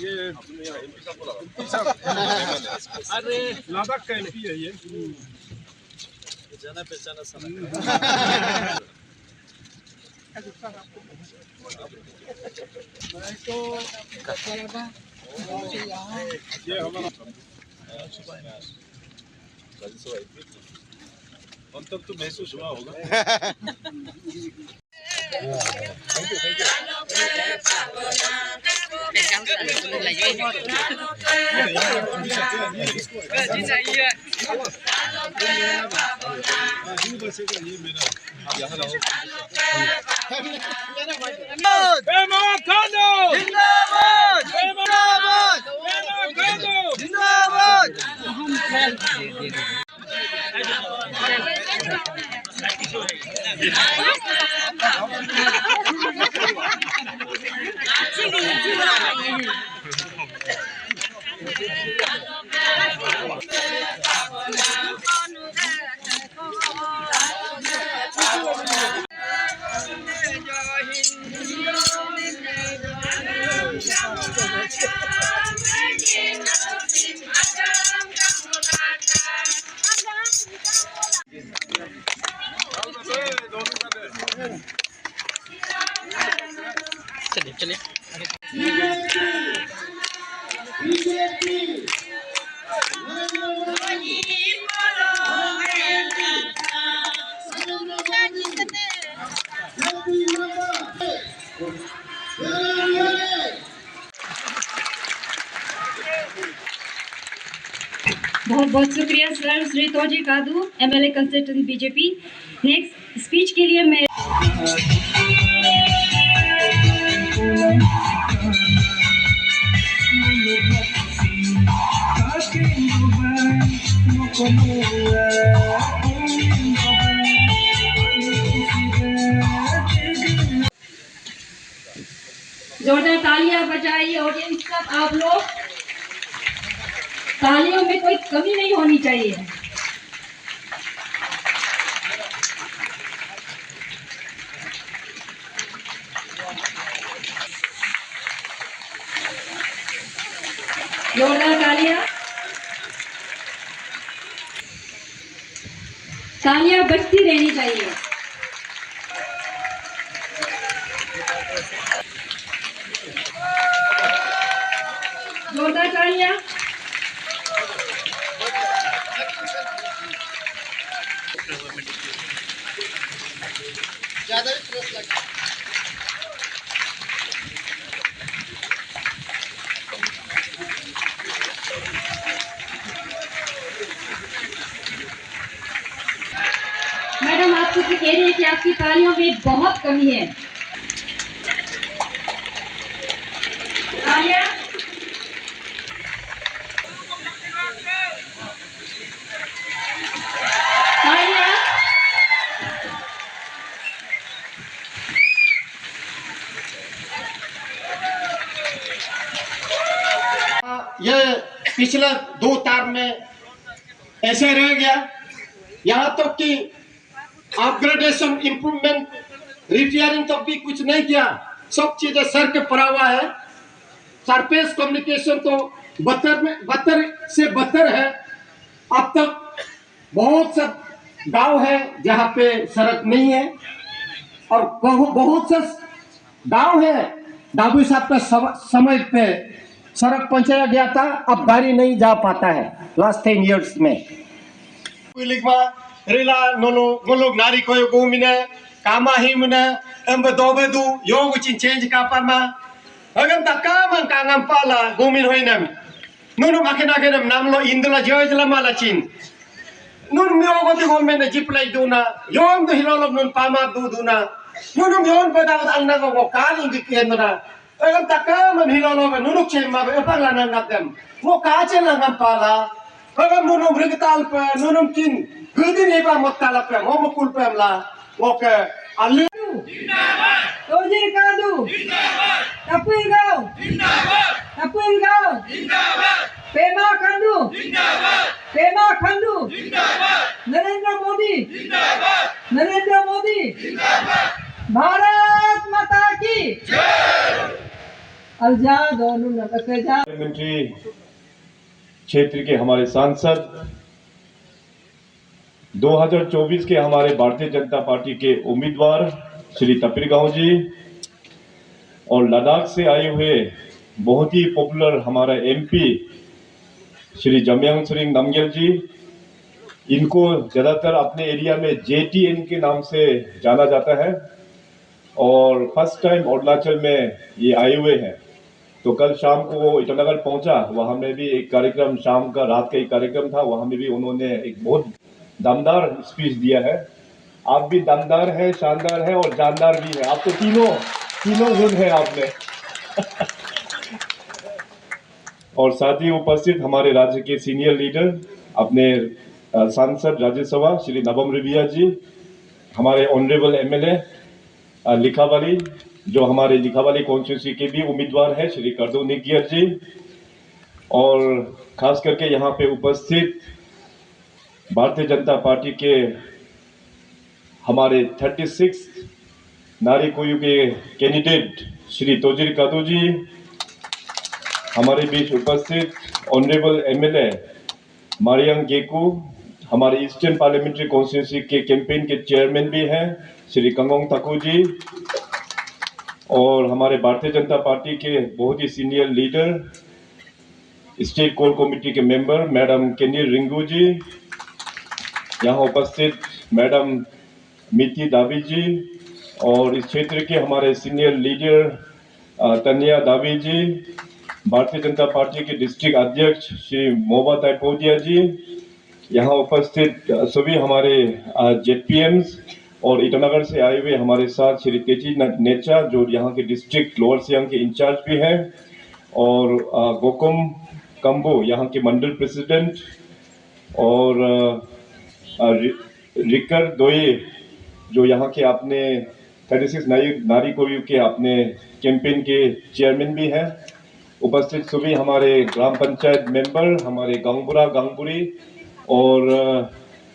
ये अरे लद्दाख का एमपी है ये जाना पहचाना सब ये हमारा अंतर तो महसूस हुआ होगा थैंक यू चलिए चलिए बहुत बहुत शुक्रिया sir Shri Toji Kadu MLA constituency BJP. Next speech के लिए मैं जोरदार तालियां बजाइए ऑडियंस सब आप लोग। तालियों में कोई कमी नहीं होनी चाहिए। जोरदार तालियां बजती रहनी चाहिए। जोरदार तालियां। ज़्यादा भी प्रेस लगा। मैडम आपसे कह रही है कि आपकी तालियों में बहुत कमी है। तालियां। ये पिछले 2 तार में ऐसे रह गया। यहाँ तक कि अपग्रेडेशन इम्प्रूवमेंट रिपेयरिंग तक भी कुछ नहीं किया। सब चीजें सर के पड़ा हुआ है। सरफेस कम्युनिकेशन तो बदतर से बदतर है। अब तक बहुत से गांव है जहाँ पे सड़क नहीं है और बहुत से गांव है दादू साहब के समय पे सड़क पहुंचाया गया था। अब गाड़ी नहीं जा पाता है लास्ट 10 years में। रेला नोलो नारी को गोमिने कामा ही मने एम्बे दोबेदु योगु चिन चेंज का पामा अगम तका मन कांगम पाला गोमिन होइनम नुनु माकेना केनम नामलो इंदला जयजला माला चिन नुन मियोगो ते गोमेने जिप्लाई दुना योम तो हिलोलो नुन पामा दुना नुनु योन पदावत अंगना को काल इंग Canara Agam takam man hilolo man nunuk chema be apang la nangap dem. Mo ka chen nangam pala. Agam nunum rigital pe nunum tin. Gudi ni ba motala pe mo mokul pe la. Mo ke alu. Toji Kadu. Kapil Gao. Kapil Gao. Pema Khandu. Pema Khandu. Narendra Modi. Narendra Modi. Bharat माता की आजाद और parliamentary क्षेत्र के हमारे सांसद 2024 के हमारे Bharatiya Janata party के उम्मीदवार श्री तपिर गांव जी और लद्दाख से आए हुए बहुत ही पॉपुलर हमारा एमपी श्री जमयांग सुरिंग नामग्याल जी, इनको ज़्यादातर अपने एरिया में JTN के नाम से जाना जाता है और फर्स्ट टाइम अरुणाचल में ये आए हुए हैं। तो कल शाम को वो ईटानगर पहुंचा, वहाँ में भी एक कार्यक्रम, शाम का रात का एक कार्यक्रम था, वहाँ में भी उन्होंने एक बहुत दमदार स्पीच दिया है। आप भी दमदार है, शानदार है और जानदार भी है, आप तो तीनों गुण है आप में। और साथ ही उपस्थित हमारे राज्य के सीनियर लीडर अपने सांसद राज्यसभा श्री नबम रेबिया जी, हमारे ऑनरेबल MLA लिखावाली, जो हमारे लिखावाली कॉन्स्टिट्यूंसी के भी उम्मीदवार है श्री करदो निगियर जी, और खास करके यहाँ पे उपस्थित भारतीय जनता पार्टी के हमारे 36 नारी कोयू के कैंडिडेट श्री तोजिर कादू जी, हमारे बीच उपस्थित ऑनरेबल MLA मारियांग गेकू, हमारे ईस्टर्न पार्लियामेंट्री कॉन्स्टिट्यूंसी के कैंपेन के चेयरमैन भी हैं श्री कंगोंग ताकू जी, और हमारे भारतीय जनता पार्टी के बहुत ही senior leader state core committee के मेंबर मैडम केनिर रिंगू जी, यहाँ उपस्थित मैडम मिति दावी जी, और इस क्षेत्र के हमारे सीनियर लीडर तनिया दावी जी, भारतीय जनता पार्टी के डिस्ट्रिक्ट अध्यक्ष श्री मोबा ताइपोदिया जी, यहाँ उपस्थित सभी हमारे JPMs और ईटानगर से आए हुए हमारे साथ श्री तेजी नेचा, जो यहाँ के डिस्ट्रिक्ट लोअर सियांग के इंचार्ज भी हैं, और गोकुम कंबो यहाँ के मंडल प्रेसिडेंट, और रिकर दोये जो यहाँ के अपने 36 नारी कोयू के अपने कैंपेन के चेयरमैन भी हैं। उपस्थित सभी हमारे ग्राम पंचायत मेंबर, हमारे गांगबुरा गांगबुरी, और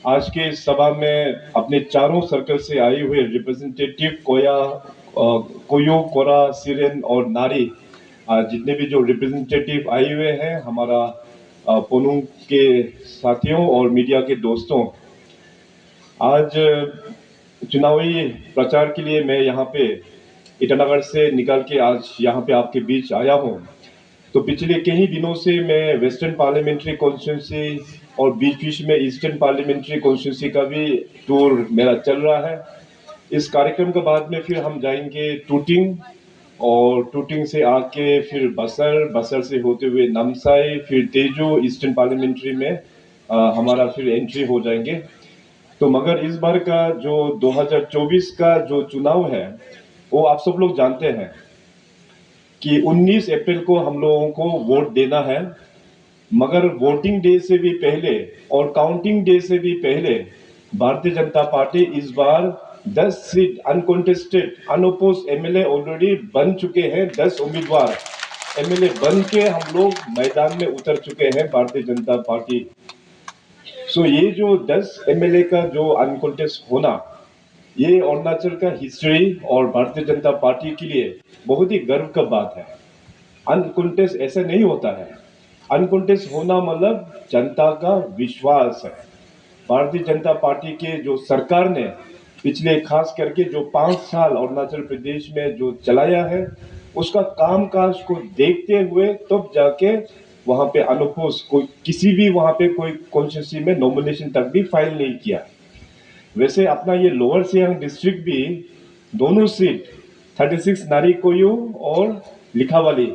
आज के सभा में अपने चारों सर्कल से आए हुए रिप्रेजेंटेटिव कोयू, कोरा, सिरेन और नारी, जितने भी जो रिप्रेजेंटेटिव आए हुए हैं, हमारा पोनुंग के साथियों और मीडिया के दोस्तों, आज चुनावी प्रचार के लिए मैं यहाँ पे ईटानगर से निकल के आज यहाँ पे आपके बीच आया हूँ। तो पिछले कई दिनों से मैं वेस्टर्न पार्लियामेंट्री कॉन्स्टिट्यूंसी और बीच बीच में ईस्टर्न पार्लियामेंट्री कॉन्स्टिट्यूंसी का भी टूर मेरा चल रहा है। इस कार्यक्रम के बाद में फिर हम जाएंगे टूटिंग, और टूटिंग से आके फिर बसर से होते हुए नामसाई, फिर तेजू, ईस्टर्न पार्लियामेंट्री में हमारा फिर एंट्री हो जाएंगे। तो मगर इस बार का जो 2024 का जो चुनाव है वो आप सब लोग जानते हैं कि 19 अप्रैल को हम लोगों को वोट देना है, मगर वोटिंग डे से भी पहले और काउंटिंग डे से भी पहले भारतीय जनता पार्टी इस बार 10 सीट अनकॉन्टेस्टेड अनओपोज्ड MLA ऑलरेडी बन चुके हैं। 10 उम्मीदवार MLA बन के हम लोग मैदान में उतर चुके हैं भारतीय जनता पार्टी। सो ये जो 10 MLA का जो अनकॉन्टेस्ट होना, ये अरुणाचल का हिस्ट्री और भारतीय जनता पार्टी के लिए बहुत ही गर्व का बात है। अनकॉन्टेस्ट ऐसे नहीं होता है, अनकॉन्टेस्ट होना मतलब जनता का विश्वास है। भारतीय जनता पार्टी के जो सरकार ने पिछले खास करके जो 5 साल अरुणाचल प्रदेश में जो चलाया है, उसका कामकाज को देखते हुए तब जाके वहाँ पे अनओपोज कोई किसी भी वहाँ पे कोई कॉन्स्टिट्यूंसी में नॉमिनेशन तक भी फाइल नहीं किया। वैसे अपना ये लोअर सियांग डिस्ट्रिक्ट भी दोनों सीट 36 नारी कोयू और लिखावाली,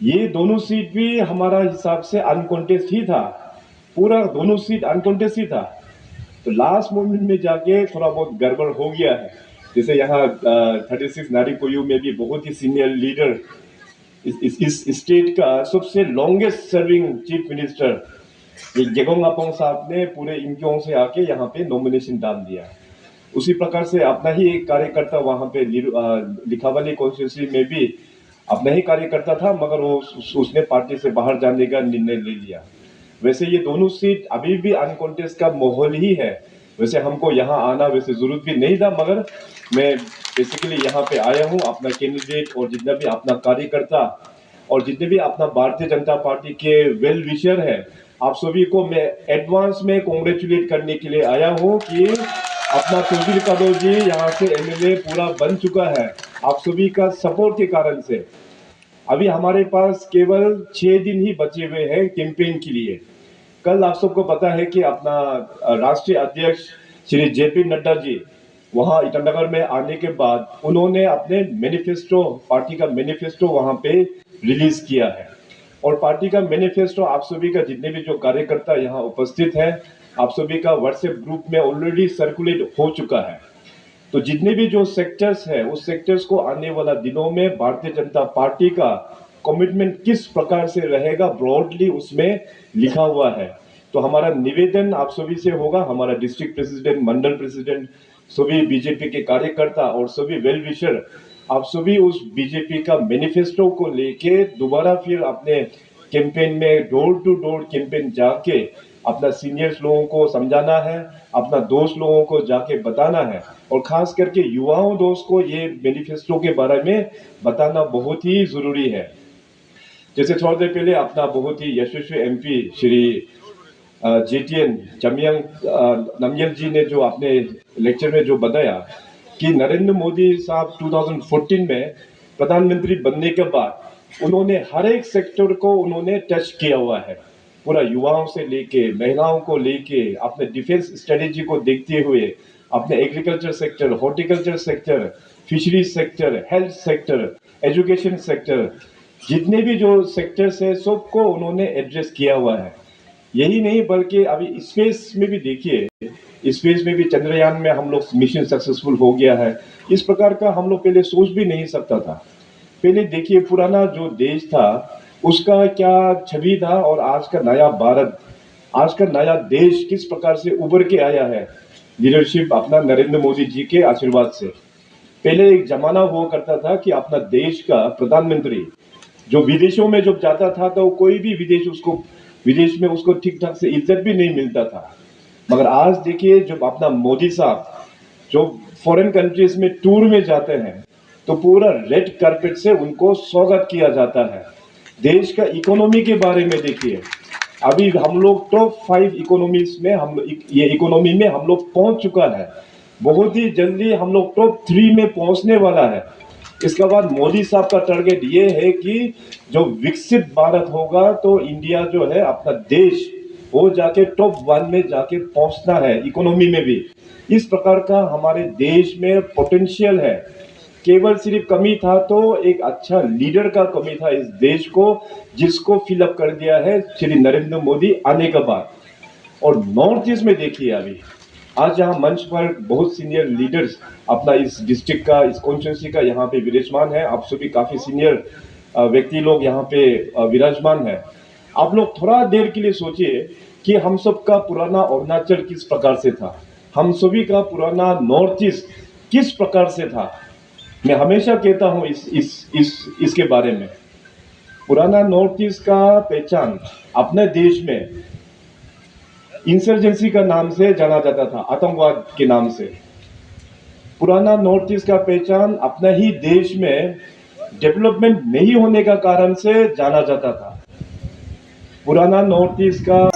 ये दोनों सीट भी हमारा हिसाब से अनकॉन्टेस्ट ही था, पूरा दोनों सीट अनकॉन्टेस्ट ही था। तो लास्ट मोमेंट में जाके थोड़ा बहुत गड़बड़ हो गया है, जैसे यहाँ 36 नारी कोयू में भी बहुत ही सीनियर लीडर, इस स्टेट का सबसे longest serving chief minister Gegong Apang साहब ने पूरे इम्क्योंग से आके यहाँ पे नॉमिनेशन डाल दिया। उसी प्रकार से अपना ही एक कार्यकर्ता वहाँ पे लिखावाली कॉन्स्टिट्यूंसी में भी अपना ही कार्यकर्ता था, मगर वो उसने पार्टी से बाहर जाने का निर्णय ले लिया। वैसे ये दोनों सीट अभी भी अनकॉन्टेस्ट का माहौल ही है। वैसे हमको यहाँ आना वैसे जरूरत भी नहीं था, मगर मैं बेसिकली यहाँ पे आया हूँ अपना कैंडिडेट और जितना भी अपना कार्यकर्ता और जितने भी अपना भारतीय जनता पार्टी के वेल विशर है, आप सभी को मैं एडवांस में कॉन्ग्रेचुलेट करने के लिए आया हूँ कि अपना तोजिर कादो जी यहाँ से एमएलए पूरा बन चुका है आप सभी का सपोर्ट के कारण से। अभी हमारे पास केवल 6 दिन ही बचे हुए हैं कैंपेन के लिए। कल आप सबको पता है कि अपना राष्ट्रीय अध्यक्ष श्री जेपी नड्डा जी वहाँ ईटानगर में आने के बाद उन्होंने अपने मैनिफेस्टो, पार्टी का मैनिफेस्टो वहाँ पे रिलीज किया है। और पार्टी का मैनिफेस्टो आप सभी का जितने भी जो कार्यकर्ता यहाँ उपस्थित हैं, आप सभी का व्हाट्सएप ग्रुप में ऑलरेडी सर्कुलेट हो चुका है। तो जितने भी जो सेक्टर्स है उस सेक्टर्स को आने वाला दिनों में भारतीय जनता पार्टी का कमिटमेंट किस प्रकार से रहेगा ब्रॉडली उसमें लिखा हुआ है। तो हमारा निवेदन आप सभी से होगा, हमारा डिस्ट्रिक्ट प्रेसिडेंट, मंडल प्रेसिडेंट, सभी बीजेपी के कार्यकर्ता और सभी वेल विशर, आप सभी उस बीजेपी का मैनिफेस्टो को लेके दोबारा फिर अपने कैंपेन में डोर टू डोर कैंपेन जाके अपना सीनियर्स लोगों को समझाना है, अपना दोस्त लोगों को जाके बताना है और खास करके युवाओं दोस्त को ये मैनिफेस्टो के बारे में बताना बहुत ही जरूरी है। जैसे थोड़ी देर पहले अपना बहुत ही यशस्वी एमपी श्री जेटीएन जमियांग नमयल जी ने जो अपने लेक्चर में जो बताया कि नरेंद्र मोदी साहब 2014 में प्रधानमंत्री बनने के बाद उन्होंने हर एक सेक्टर को उन्होंने टच किया हुआ है, पूरा युवाओं से लेके महिलाओं को लेके अपने डिफेंस स्ट्रेटेजी को देखते हुए अपने agriculture sector, horticulture sector, fisheries sector, health sector, education sector, जितने भी जो सेक्टर्स है सबको उन्होंने एड्रेस किया हुआ है। यही नहीं बल्कि अभी स्पेस में भी देखिए, स्पेस में भी चंद्रयान में हम लोग मिशन सक्सेसफुल हो गया है। इस प्रकार का हम लोग पहले सोच भी नहीं सकता था। पहले देखिए पुराना जो देश था उसका क्या छवि था और आज का नया भारत, आज का नया देश किस प्रकार से उभर के आया है लीडरशिप अपना नरेंद्र मोदी जी के आशीर्वाद से। पहले एक जमाना हुआ करता था कि अपना देश का प्रधानमंत्री जो विदेशों में जब जाता था तो कोई भी विदेश में उसको ठीक ठाक से इज्जत भी नहीं मिलता था। मगर आज देखिए जब अपना मोदी साहब जो फॉरेन कंट्रीज में टूर में जाते हैं तो पूरा रेड कार्पेट से उनको स्वागत किया जाता है। देश का इकोनॉमी के बारे में देखिए, अभी हम लोग टॉप 5 इकोनॉमीज में इकोनॉमी में हम लोग पहुंच चुका है। बहुत ही जल्दी हम लोग टॉप 3 में पहुंचने वाला है। इसके बाद मोदी साहब का टारगेट ये है कि जो विकसित भारत होगा तो इंडिया जो है अपना देश वो जाके टॉप 1 में जाके पहुंचना है इकोनॉमी में भी। इस प्रकार का हमारे देश में पोटेंशियल है। केवल सिर्फ कमी था तो एक अच्छा लीडर का कमी था इस देश को, जिसको फिलअप कर दिया है श्री नरेंद्र मोदी आने के बाद। और नॉर्थ ईस्ट में देखिए अभी आज यहाँ मंच पर बहुत सीनियर लीडर्स अपना इस डिस्ट्रिक्ट का, इस कॉन्स्टिट्यूंसी का यहाँ पे विराजमान है। आप सभी काफी सीनियर व्यक्ति लोग यहाँ पे विराजमान है। आप लोग थोड़ा देर के लिए सोचिए कि हम सब का पुराना अरुणाचल किस प्रकार से था, हम सभी का पुराना नॉर्थ ईस्ट किस प्रकार से था। मैं हमेशा कहता हूँ इसके बारे में। पुराना नॉर्थ ईस्ट का पहचान अपने देश में इंसर्जेंसी का नाम से जाना जाता था, आतंकवाद के नाम से। पुराना नॉर्थ ईस्ट का पहचान अपना ही देश में डेवलपमेंट नहीं होने का कारण से जाना जाता था। पुराना नॉर्थ ईस्ट का